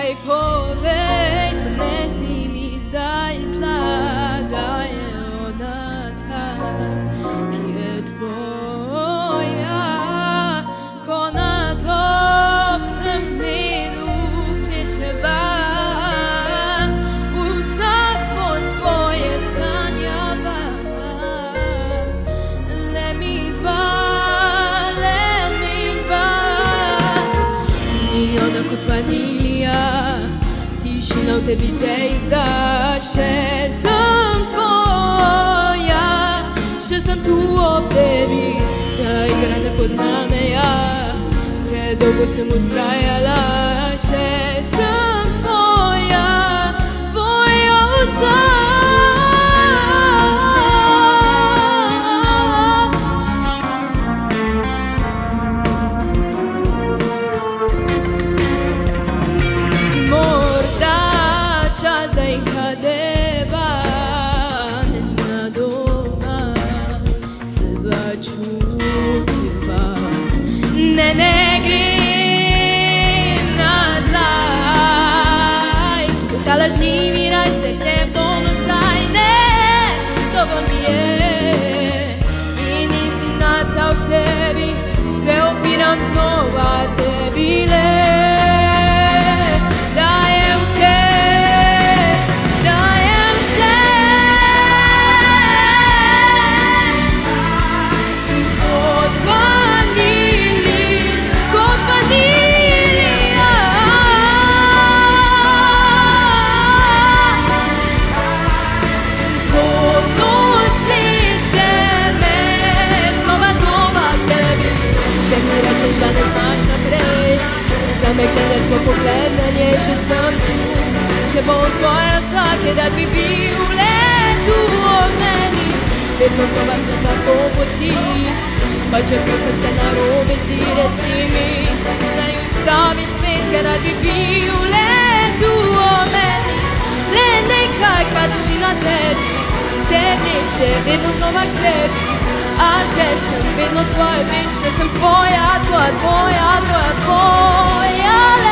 daj povest, ponesi mi zdaj tla, da je ona ta, ki je tvoja, ko na topnem ledu pleševa, vsak po svoje sanjava. Le mi dva, ni ona kot vanilija, tišina v tebi te izda, še sem tvoja, še sem tu ob tebi, ta igra ne pozna meja, predolgo sem ustrajala, še sem tvoja, tvoja vsa. Zdaj kadeva nenadoma se začutiva, ne grem nazaj v ta lažnivi raj, se če ponosaj, ne, dovolj mi je in nisem nata v sebi, se opiram znova tebi le. Da ne znaš naprej, zamegne po pogledanje, še sem tu, še bom tvoja vsake, da bi bil le tu ob meni, vedno znova sem na po poti, pa čeprav se vse narobe zdi, reci mi, naj ustavim svet, da bi bil le tu ob meni, le nekaj, kar duši na tebi, te vleče vedno znova k sebi. A še sem vedno tvoja, veš, še sem tvoja, tvoja, tvoja, tvoja, tvoja.